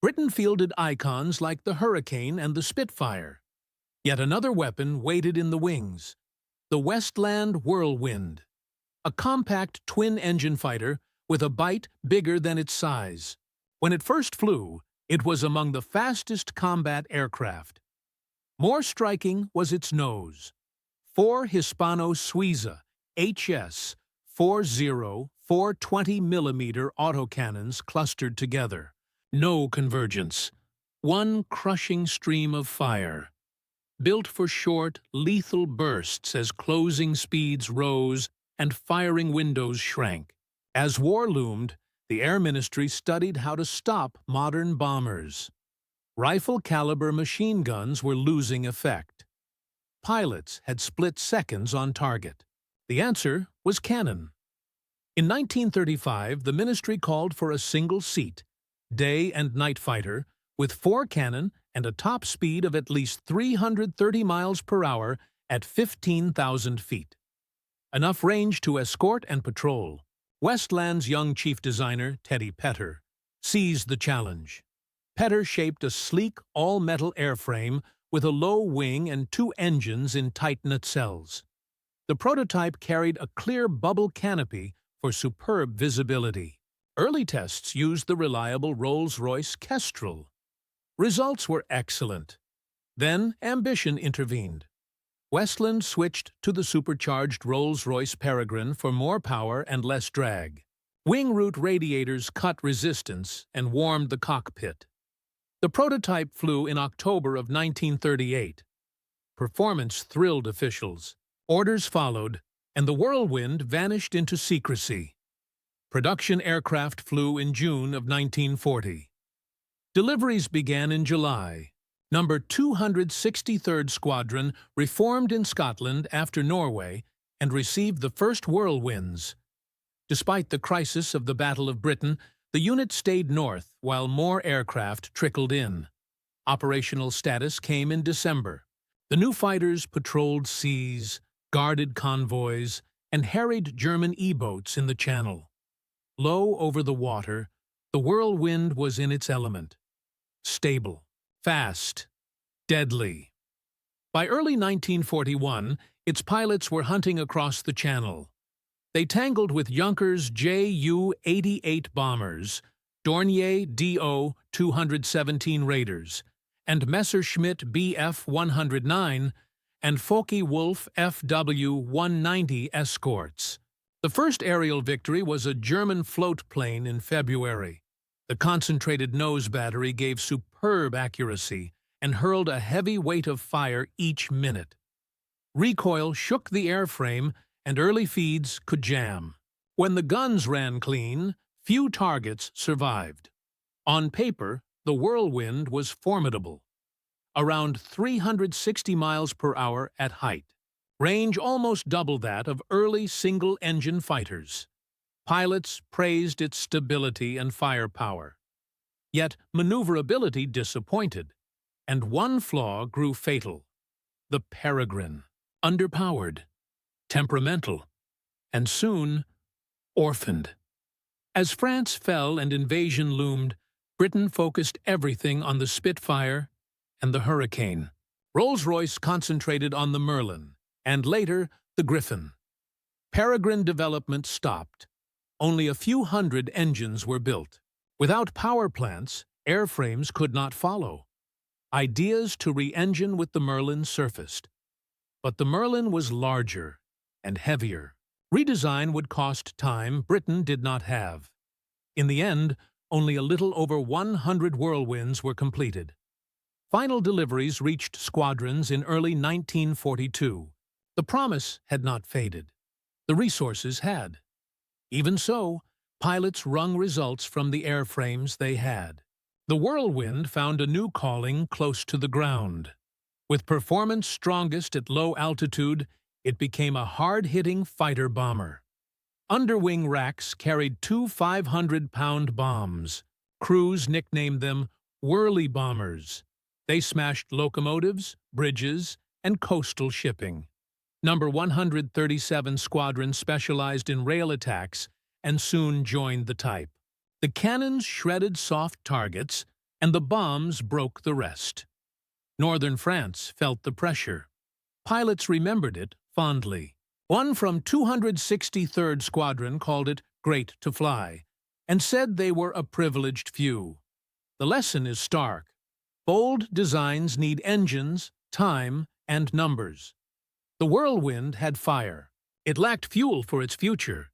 Britain fielded icons like the Hurricane and the Spitfire. Yet another weapon waited in the wings, the Westland Whirlwind, a compact twin-engine fighter with a bite bigger than its size. When it first flew, it was among the fastest combat aircraft. More striking was its nose. 4 Hispano Suiza HS 40 420mm autocannons clustered together. No convergence. One crushing stream of fire. Built for short, lethal bursts as closing speeds rose and firing windows shrank. As war loomed, the Air Ministry studied how to stop modern bombers. Rifle-caliber machine guns were losing effect. Pilots had split seconds on target. The answer was cannon. In 1935, the ministry called for a single-seat, day and night fighter with 4 cannon and a top speed of at least 330 miles per hour at 15,000 feet. Enough range to escort and patrol. Westland's young chief designer, Teddy Petter, seized the challenge. Petter shaped a sleek, all-metal airframe with a low wing and 2 engines in tight nacelles. The prototype carried a clear bubble canopy for superb visibility. Early tests used the reliable Rolls-Royce Kestrel. Results were excellent. Then ambition intervened. Westland switched to the supercharged Rolls-Royce Peregrine for more power and less drag. Wing root radiators cut resistance and warmed the cockpit. The prototype flew in October of 1938. Performance thrilled officials. Orders followed, and the Whirlwind vanished into secrecy. Production aircraft flew in June of 1940. Deliveries began in July. Number 263rd Squadron reformed in Scotland after Norway and received the first Whirlwinds. Despite the crisis of the Battle of Britain, the unit stayed north while more aircraft trickled in. Operational status came in December. The new fighters patrolled seas, guarded convoys, and harried German E-boats in the Channel. Low over the water, the Whirlwind was in its element. Stable, fast, deadly. By early 1941, its pilots were hunting across the Channel. They tangled with Junkers Ju-88 bombers, Dornier Do-217 raiders, and Messerschmitt Bf-109 and Focke-Wulf Fw-190 escorts. The first aerial victory was a German float plane in February. The concentrated nose battery gave superb accuracy and hurled a heavy weight of fire each minute. Recoil shook the airframe and early feeds could jam. When the guns ran clean, few targets survived. On paper, the Whirlwind was formidable. Around 360 miles per hour at height. Range almost double that of early single-engine fighters. Pilots praised its stability and firepower. Yet maneuverability disappointed, and one flaw grew fatal. The Peregrine. Underpowered, temperamental, and soon orphaned. As France fell and invasion loomed, Britain focused everything on the Spitfire and the Hurricane. Rolls-Royce concentrated on the Merlin, and later the Griffon. Peregrine development stopped. Only a few hundred engines were built. Without power plants, airframes could not follow. Ideas to re-engine with the Merlin surfaced. But the Merlin was larger and heavier. Redesign would cost time Britain did not have. In the end, only a little over 100 Whirlwinds were completed. Final deliveries reached squadrons in early 1942. The promise had not faded. The resources had. Even so, pilots wrung results from the airframes they had. The Whirlwind found a new calling close to the ground. With performance strongest at low altitude, it became a hard-hitting fighter bomber. Underwing racks carried 2 500-pound bombs. Crews nicknamed them Whirly Bombers. They smashed locomotives, bridges, and coastal shipping. Number 137 Squadron specialized in rail attacks and soon joined the type. The cannons shredded soft targets, and the bombs broke the rest. Northern France felt the pressure. Pilots remembered it fondly. One from 263rd Squadron called it great to fly, and said they were a privileged few. The lesson is stark. Bold designs need engines, time, and numbers. The Whirlwind had fire. It lacked fuel for its future,